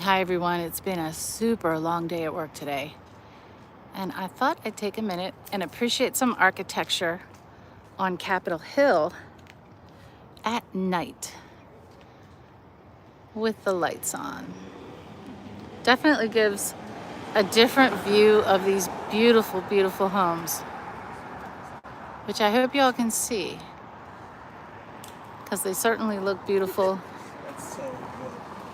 Hi everyone, it's been a super long day at work today, and I thought I'd take a minute and appreciate some architecture on Capitol Hill at night with the lights on. Definitely gives a different view of these beautiful, beautiful homes, which I hope y'all can see, because they certainly look beautiful.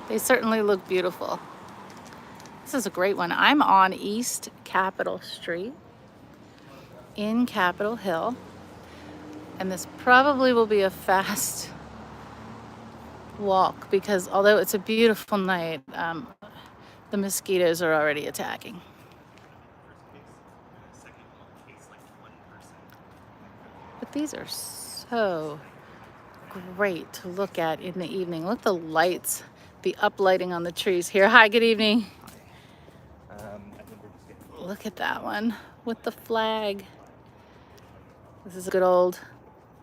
They certainly look beautiful. This is a great one. I'm on East Capitol Street in Capitol Hill, and this probably will be a fast walk because although it's a beautiful night, the mosquitoes are already attacking. But these are so great to look at in the evening. Look at the lights, the uplighting on the trees here. Hi, good evening. Look at that one with the flag. This is a good old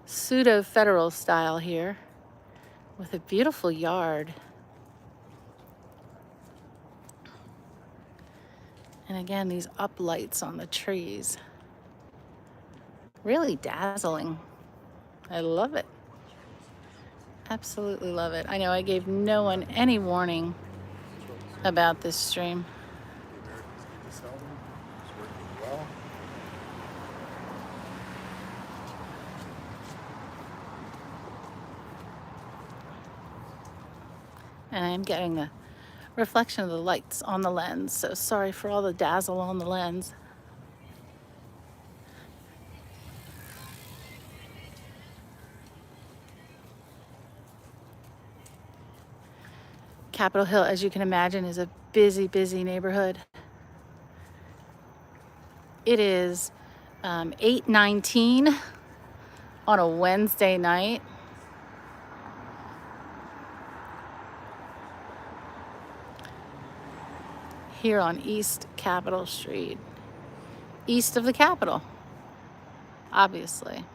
pseudo-federal style here with a beautiful yard. And again, these uplights on the trees. Really dazzling. I love it. Absolutely love it. I know I gave no one any warning about this stream. And I am getting the reflection of the lights on the lens, so sorry for all the dazzle on the lens. Capitol Hill, as you can imagine, is a busy, busy neighborhood. It is 8:19 on a Wednesday night. Here on East Capitol Street, east of the Capitol, obviously.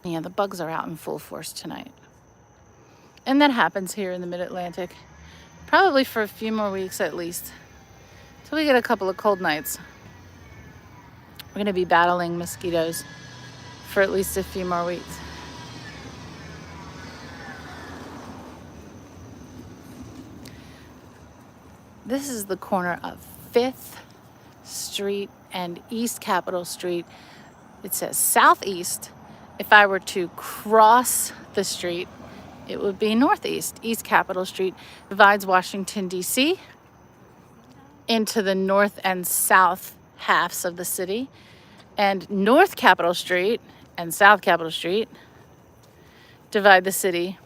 Yeah, the bugs are out in full force tonight. And that happens here in the Mid-Atlantic, probably for a few more weeks at least, till we get a couple of cold nights. We're going to be battling mosquitoes for at least a few more weeks. This is the corner of 5th Street and East Capitol Street. It says southeast. If I were to cross the street, it would be northeast. East Capitol Street divides Washington, D.C. into the north and south halves of the city. And North Capitol Street and South Capitol Street divide the city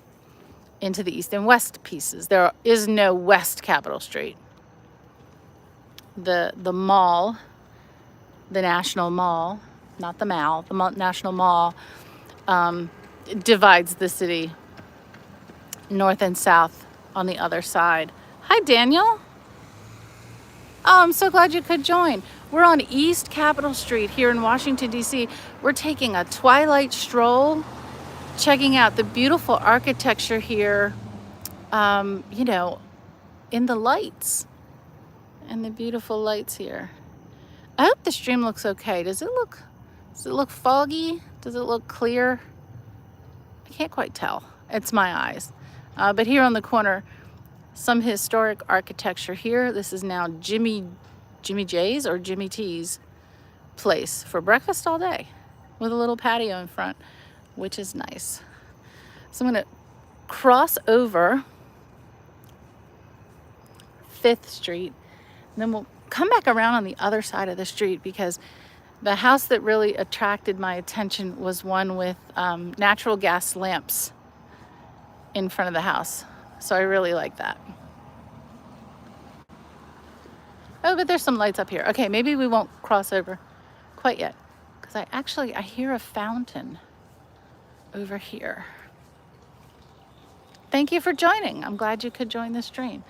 into the east and west pieces. There is no West Capitol Street. The mall, the National Mall, not the mall, the National Mall, divides the city north and south on the other side. Hi, Daniel. Oh, I'm so glad you could join. We're on East Capitol Street here in Washington, D.C. We're taking a Twilight stroll, checking out the beautiful architecture here, in the lights and the beautiful lights here. I hope the stream looks okay. Does it look foggy? Does it look clear? I can't quite tell. It's my eyes. But here on the corner, some historic architecture here. This is now Jimmy J's or Jimmy T's place for breakfast all day with a little patio in front, which is nice. So I'm going to cross over 5th Street, and then we'll come back around on the other side of the street because the house that really attracted my attention was one with natural gas lamps in front of the house. So I really like that. Oh, but there's some lights up here. Okay, maybe we won't cross over quite yet because I hear a fountain over here. Thank you for joining. I'm glad you could join the stream.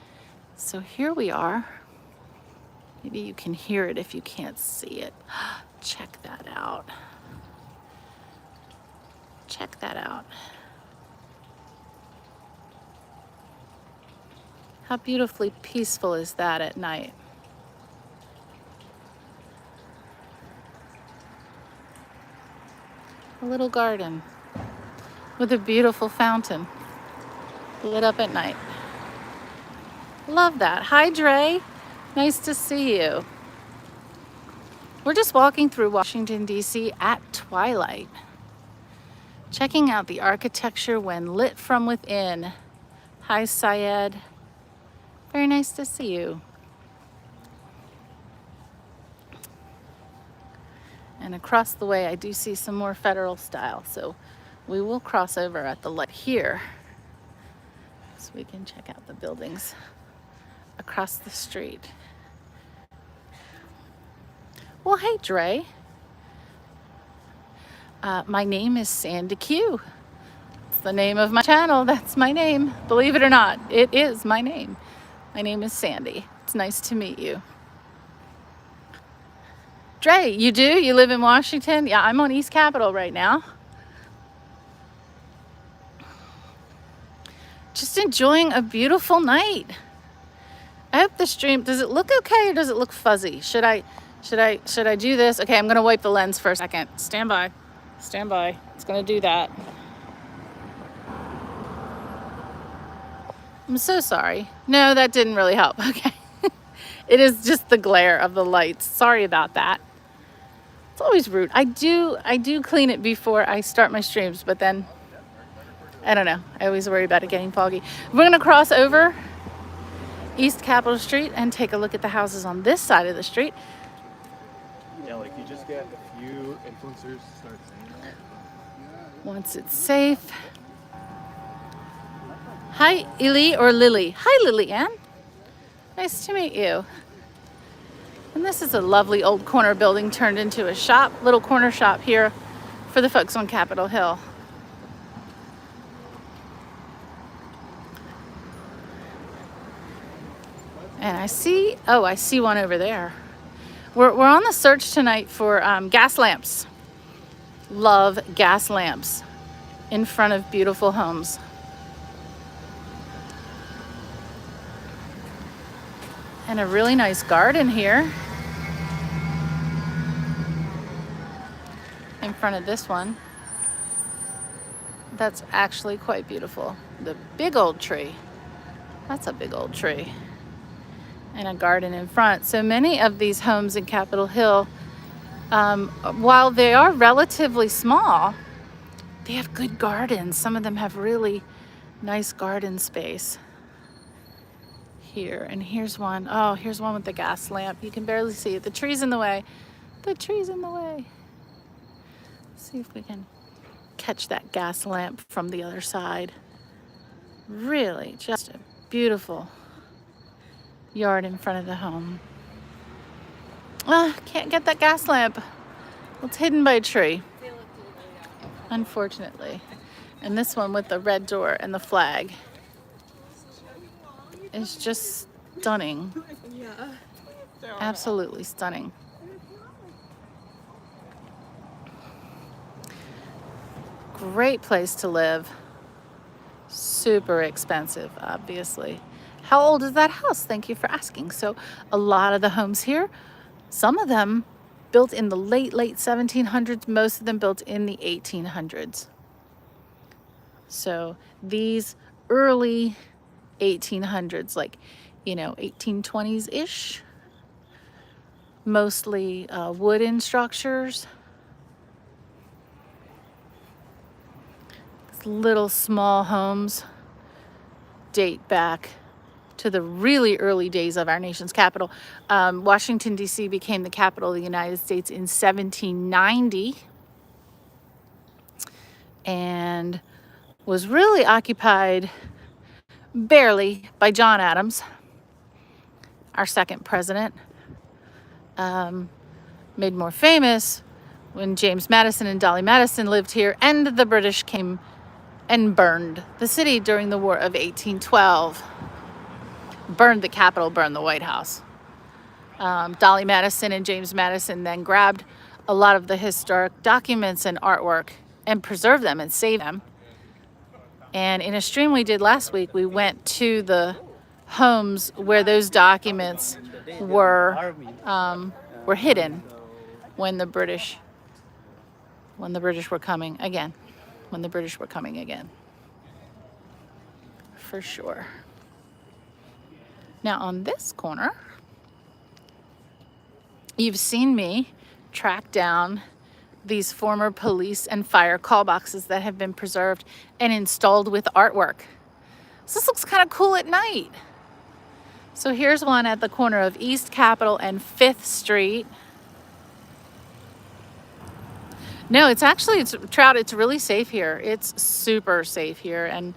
So here we are. Maybe you can hear it if you can't see it. Check that out. Check that out. How beautifully peaceful is that at night? A little garden with a beautiful fountain lit up at night. Love that. Hi, Dre. Nice to see you. We're just walking through Washington, D.C. at twilight, checking out the architecture when lit from within. Hi, Syed. Very nice to see you. And across the way, I do see some more federal style, so we will cross over at the light here so we can check out the buildings across the street. Well, hey, Dre. My name is SandyQueue. It's the name of my channel. That's my name. Believe it or not, it is my name. My name is Sandy. It's nice to meet you. Dre, you do? You live in Washington? Yeah, I'm on East Capitol right now. Just enjoying a beautiful night. I hope the stream, does it look okay or does it look fuzzy? Should I do this? Okay, I'm gonna wipe the lens for a second. Stand by. Stand by. It's gonna do that. I'm so sorry. No, that didn't really help. Okay. It is just the glare of the lights. Sorry about that. It's always rude. I do clean it before I start my streams, but then I don't know. I always worry about it getting foggy. We're gonna cross over East Capitol Street and take a look at the houses on this side of the street. Yeah, like you just get a few influencers to start saying that. Once it's safe. Hi, Ili or Lily. Hi, Lillian. Nice to meet you. And this is a lovely old corner building turned into a shop, little corner shop here for the folks on Capitol Hill. And I see one over there. We're on the search tonight for gas lamps. Love gas lamps in front of beautiful homes. And a really nice garden here in front of this one. That's actually quite beautiful. The big old tree. That's a big old tree. And a garden in front. So many of these homes in Capitol Hill, while they are relatively small, they have good gardens. Some of them have really nice garden space. Here, and here's one. Oh, here's one with the gas lamp. You can barely see it. The tree's in the way. The tree's in the way. Let's see if we can catch that gas lamp from the other side. Really, just a beautiful yard in front of the home. Can't get that gas lamp. It's hidden by a tree, unfortunately. And this one with the red door and the flag is just stunning. Absolutely stunning. Great place to live. Super expensive, obviously. How old is that house? Thank you for asking. So a lot of the homes here, some of them built in the late 1700s, most of them built in the 1800s. So these early 1800s, like, 1820s-ish, mostly wooden structures. These little small homes date back to the really early days of our nation's capital. Washington, D.C. became the capital of the United States in 1790 and was really occupied barely by John Adams, our second president, made more famous when James Madison and Dolly Madison lived here, and the British came and burned the city during the War of 1812. burned the Capitol, burned the White House. Dolly Madison and James Madison then grabbed a lot of the historic documents and artwork and preserved them and saved them. And in a stream we did last week, we went to the homes where those documents were hidden when the British were coming again. When the British were coming again. For sure. Now on this corner, you've seen me track down these former police and fire call boxes that have been preserved and installed with artwork. So this looks kind of cool at night. So here's one at the corner of East Capitol and 5th Street. No, it's Trout, it's really safe here. It's super safe here. And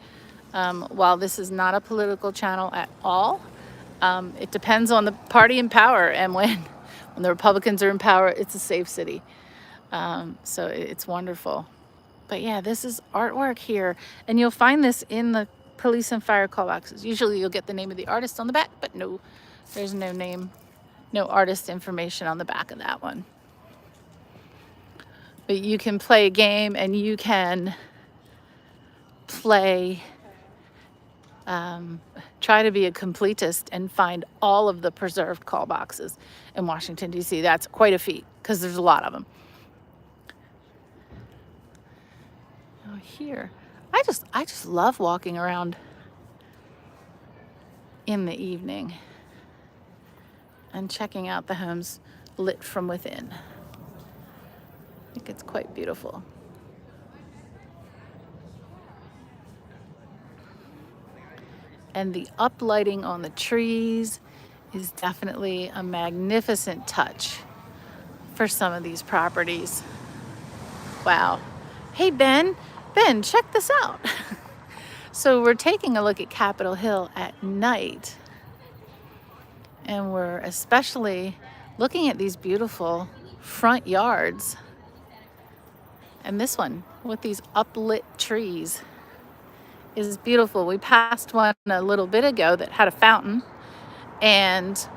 while this is not a political channel at all, it depends on the party in power. And when the Republicans are in power, it's a safe city. So it's wonderful. But yeah, this is artwork here. And you'll find this in the police and fire call boxes. Usually you'll get the name of the artist on the back, but no, there's no name, no artist information on the back of that one. But you can play a game and you can play, try to be a completist and find all of the preserved call boxes in Washington, D.C. That's quite a feat because there's a lot of them. Oh, here, I just love walking around in the evening and checking out the homes lit from within. I think it's quite beautiful. And the uplighting on the trees is definitely a magnificent touch for some of these properties. Wow. Hey, Ben, check this out. So we're taking a look at Capitol Hill at night. And we're especially looking at these beautiful front yards. And this one with these uplit trees is beautiful. We passed one a little bit ago that had a fountain, and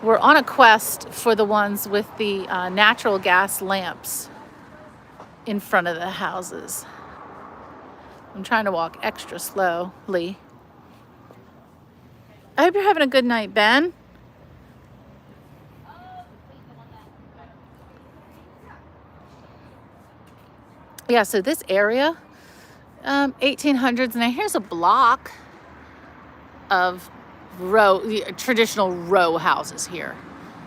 we're on a quest for the ones with the natural gas lamps in front of the houses. I'm trying to walk extra slowly. I hope you're having a good night, Ben. Yeah, so this area, 1800s. Now here's a block of traditional row houses here.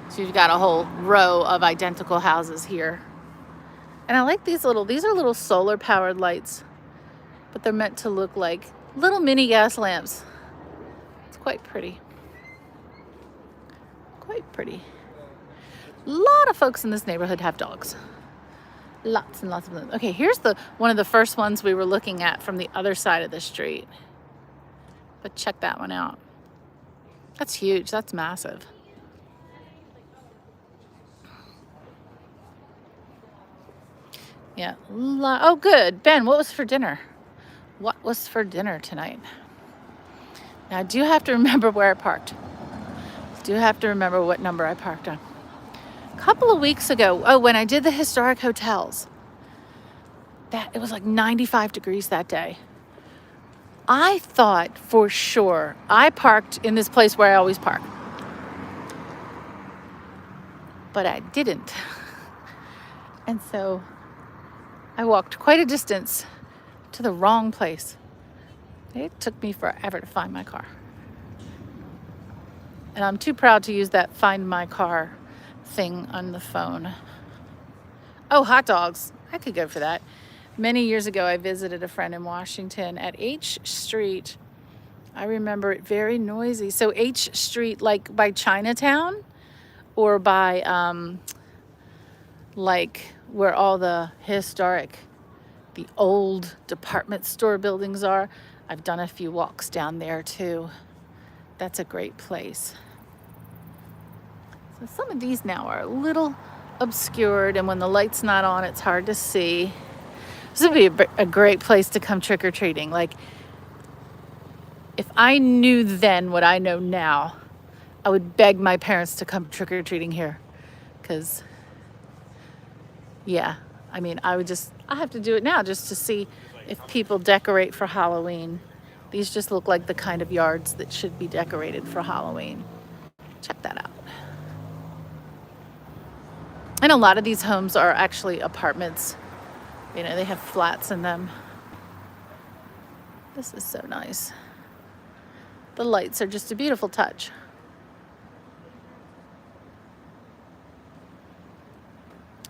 So you've got a whole row of identical houses here. And I like these are little solar powered lights, but they're meant to look like little mini gas lamps. It's quite pretty. Quite pretty. A lot of folks in this neighborhood have dogs. Lots and lots of them. Okay, here's one of the first ones we were looking at from the other side of the street. But check that one out. That's huge. That's massive. Yeah. Oh, good. Ben, what was for dinner? What was for dinner tonight? Now, I do have to remember where I parked. I do have to remember what number I parked on. Couple of weeks ago, when I did the historic hotels, it was like 95 degrees that day. I thought for sure I parked in this place where I always park, but I didn't. And so I walked quite a distance to the wrong place. It took me forever to find my car. And I'm too proud to use that Find My Car thing on the phone. Oh, hot dogs. I could go for that. Many years ago, I visited a friend in Washington at H Street. I remember it very noisy. So H Street, like by Chinatown, or by like where all the the old department store buildings are. I've done a few walks down there too. That's a great place. So some of these now are a little obscured, and when the light's not on, it's hard to see. This would be a great place to come trick-or-treating. Like, If I knew then what I know now, I would beg my parents to come trick-or-treating here. Because, yeah, I mean, I have to do it now just to see if people decorate for Halloween. These just look like the kind of yards that should be decorated for Halloween. Check that out. And a lot of these homes are actually apartments. You know, they have flats in them. This is so nice. The lights are just a beautiful touch.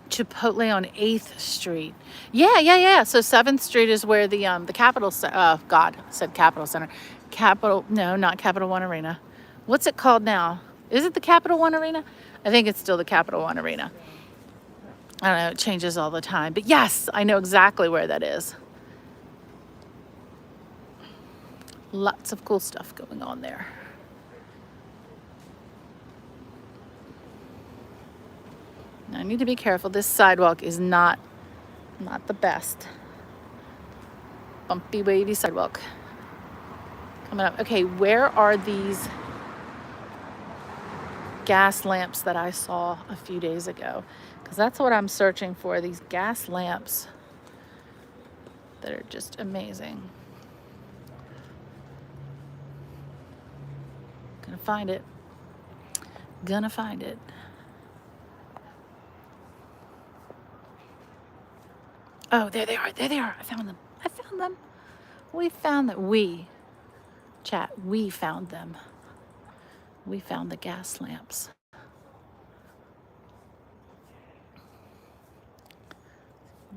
Chipotle on 8th Street. Yeah. So 7th Street is where the Capitol, God, I said Capitol Center. No, not Capital One Arena. What's it called now? Is it the Capital One Arena? I think it's still the Capital One Arena. I don't know, it changes all the time. But yes, I know exactly where that is. Lots of cool stuff going on there. Now, I need to be careful. This sidewalk is not the best. Bumpy, wavy sidewalk. Coming up. Okay, where are these gas lamps that I saw a few days ago? Because that's what I'm searching for, these gas lamps that are just amazing. Gonna find it. Gonna find it. Oh, there they are. There they are. I found them. We found that. We found them. We found the gas lamps.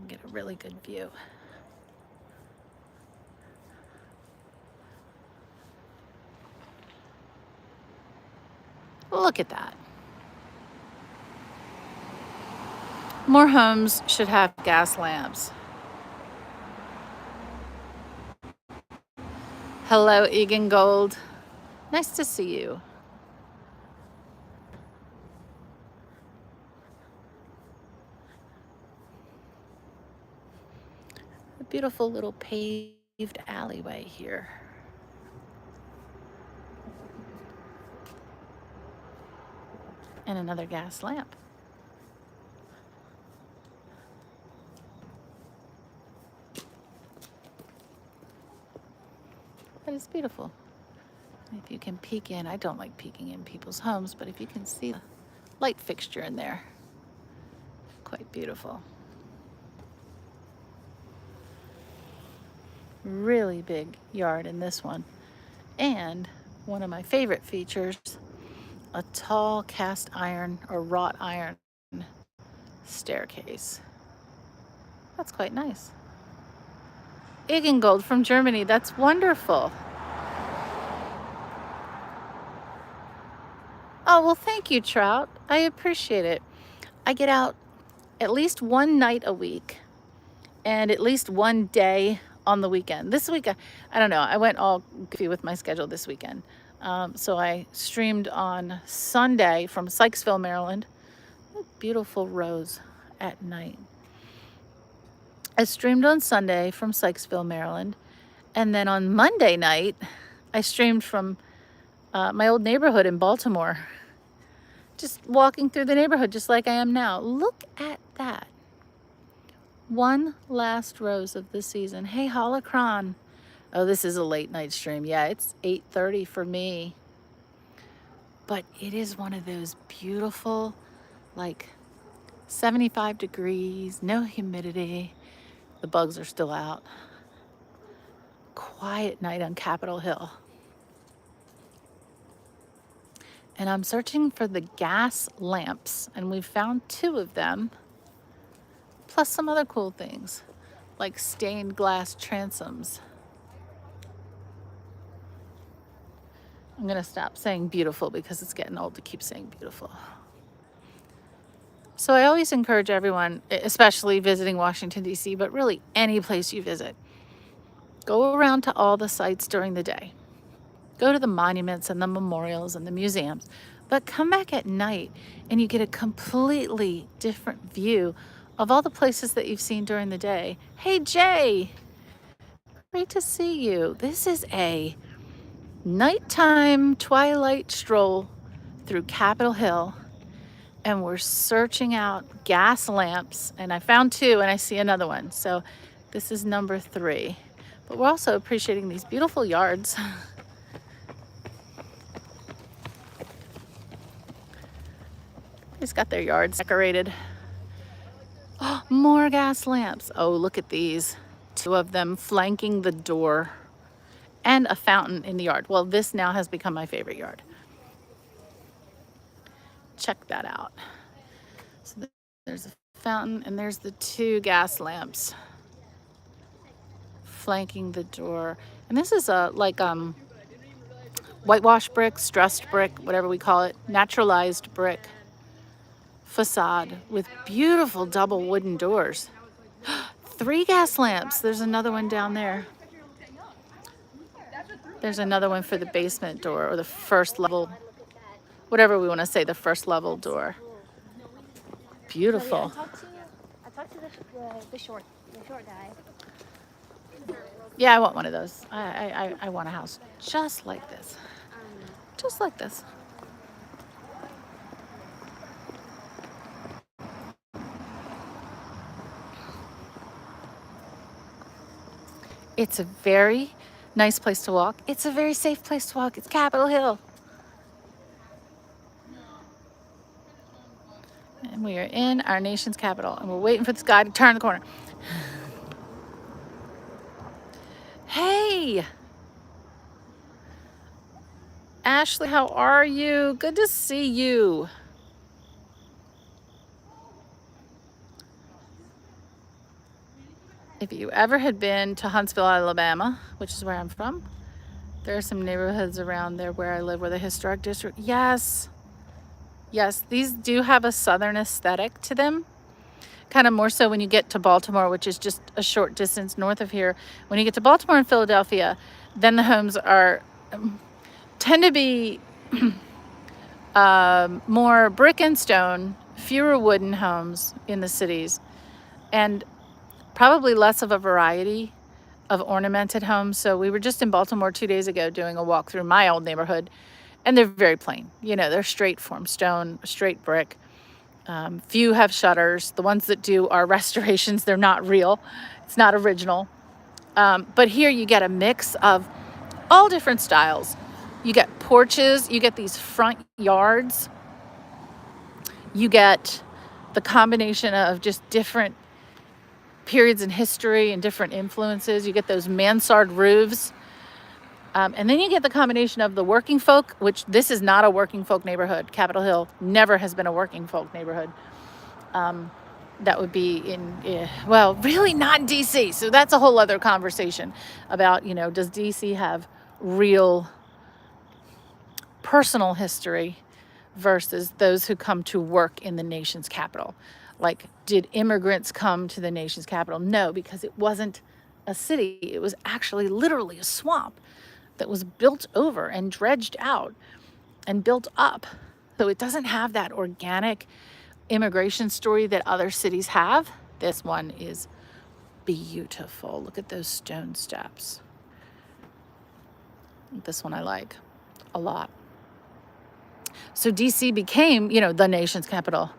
Get a really good view. Look at that. More homes should have gas lamps. Hello, Egan Gold. Nice to see you. A beautiful little paved alleyway here. And another gas lamp. That is beautiful. If you can peek in, I don't like peeking in people's homes, but if you can see the light fixture in there, quite beautiful. Really big yard in this one. And one of my favorite features, a tall cast iron or wrought iron staircase. That's quite nice. Egengold from Germany, that's wonderful. Oh, well, thank you, Trout. I appreciate it. I get out at least one night a week and at least one day on the weekend. This week, I don't know, I went all goofy with my schedule this weekend. So I streamed on Sunday from Sykesville, Maryland. Beautiful rose at night. I streamed on Sunday from Sykesville, Maryland. And then on Monday night, I streamed from my old neighborhood in Baltimore. Just walking through the neighborhood just like I am now. Look at that. One last rose of the season. Hey, Holocron. Oh, this is a late night stream. Yeah, it's 8:30 for me. But it is one of those beautiful, like 75 degrees, no humidity. The bugs are still out. Quiet night on Capitol Hill. And I'm searching for the gas lamps, and we've found 2 of them, plus some other cool things, like stained glass transoms. I'm gonna stop saying beautiful because it's getting old to keep saying beautiful. So I always encourage everyone, especially visiting Washington, D.C., but really any place you visit, go around to all the sites during the day. Go to the monuments and the memorials and the museums, but come back at night and you get a completely different view of all the places that you've seen during the day. Hey, Jay, great to see you. This is a Nighttime twilight stroll through Capitol Hill, and we're searching out gas lamps, and I found 2 and I see another one. So this is number 3. But we're also appreciating these beautiful yards. They've got their yards decorated. Oh, more gas lamps. Oh, look at these. 2 of them flanking the door, and a fountain in the yard. Well, this now has become my favorite yard. Check that out. So there's a fountain, and there's the 2 gas lamps flanking the door. And this is a whitewash brick, stressed brick, whatever we call it, naturalized brick facade with beautiful double wooden doors. 3 gas lamps. There's another one down there. There's another one for the basement door, or the first level, whatever we want to say, the first level door. Beautiful. I talked to the short guy. Yeah, I want one of those. I want a house just like this. Just like this. It's a very nice place to walk. It's a very safe place to walk. It's Capitol Hill. And we are in our nation's capital, and we're waiting for this guy to turn the corner. Hey! Ashley, how are you? Good to see you. If you ever had been to Huntsville, Alabama, which is where I'm from, there are some neighborhoods around there where I live where the historic district, yes, these do have a southern aesthetic to them. Kind of more so when you get to Baltimore, which is just a short distance north of here. When you get to Baltimore and Philadelphia, then the homes tend to be more brick and stone, fewer wooden homes in the cities, and probably less of a variety of ornamented homes. So we were just in Baltimore 2 days ago doing a walk through my old neighborhood, and they're very plain. You know, they're straight form stone, straight brick. Few have shutters. The ones that do are restorations. They're not real. It's not original. But here you get a mix of all different styles. You get porches. You get these front yards. You get the combination of just different periods in history and different influences. You get those mansard roofs. And then you get the combination of the working folk, which this is not a working folk neighborhood. Capitol Hill never has been a working folk neighborhood. That would be well, really not DC. So that's a whole other conversation about, does DC have real personal history versus those who come to work in the nation's capital? Like, did immigrants come to the nation's capital? No, because it wasn't a city. It was actually literally a swamp that was built over and dredged out and built up. So it doesn't have that organic immigration story that other cities have. This one is beautiful. Look at those stone steps. This one I like a lot. So DC became, the nation's capital.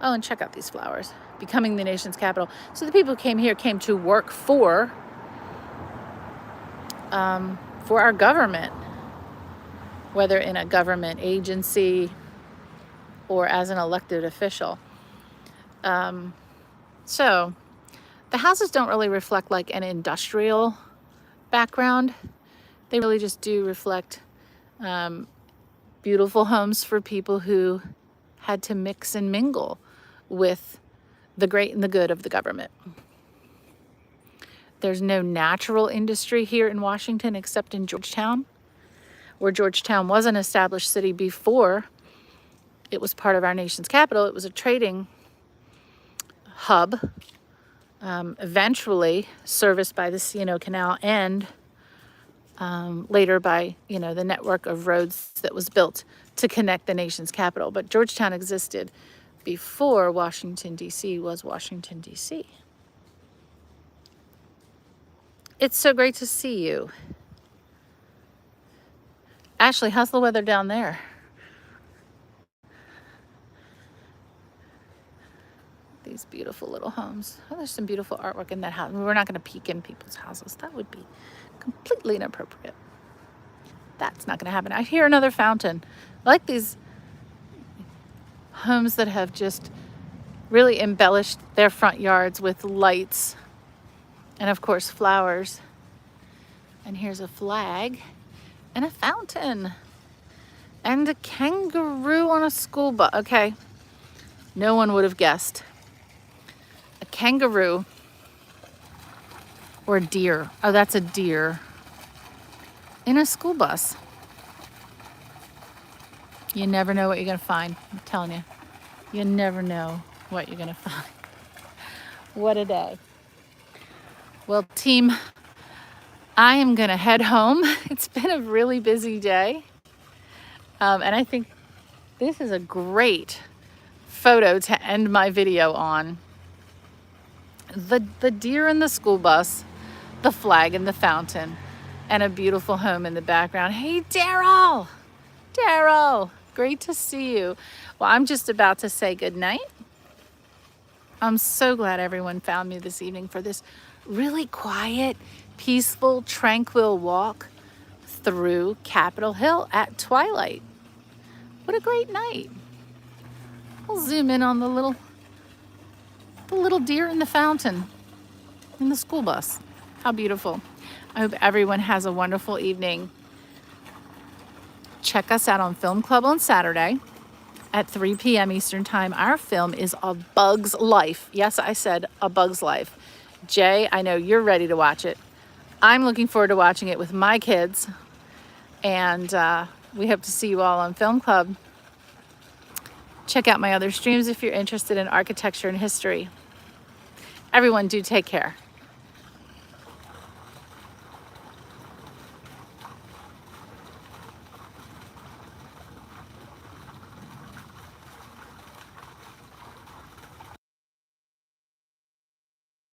Oh, and check out these flowers. Becoming the nation's capital. So the people who came here came to work for our government, whether in a government agency or as an elected official. So the houses don't really reflect like an industrial background. They really just do reflect beautiful homes for people who had to mix and mingle with the great and the good of the government. There's no natural industry here in Washington except in Georgetown, where Georgetown was an established city before it was part of our nation's capital. It was a trading hub, eventually serviced by the C&O Canal and later by, the network of roads that was built to connect the nation's capital. But Georgetown existed before Washington, D.C. was Washington, D.C. It's so great to see you. Ashley, how's the weather down there? These beautiful little homes. Oh, there's some beautiful artwork in that house. We're not going to peek in people's houses. That would be completely inappropriate. That's not going to happen. I hear another fountain. I like these homes that have just really embellished their front yards with lights and, of course, flowers. And here's a flag and a fountain and a kangaroo on a school bus. Okay, no one would have guessed. A kangaroo or a deer. Oh, that's a deer in a school bus. You never know what you're going to find. I'm telling you. You never know what you're going to find. What a day. Well, team, I am going to head home. It's been a really busy day. And I think this is a great photo to end my video on. The deer in the school bus, the flag in the fountain, and a beautiful home in the background. Hey, Daryl! Daryl, great to see you. Well, I'm just about to say goodnight. I'm so glad everyone found me this evening for this really quiet, peaceful, tranquil walk through Capitol Hill at twilight. What a great night. I'll zoom in on the little deer in the fountain in the school bus. How beautiful. I hope everyone has a wonderful evening. Check us out on Film Club on Saturday at 3 p.m. Eastern Time. Our film is A Bug's Life. Yes, I said A Bug's Life. Jay, I know you're ready to watch it. I'm looking forward to watching it with my kids. And we hope to see you all on Film Club. Check out my other streams if you're interested in architecture and history. Everyone, do take care.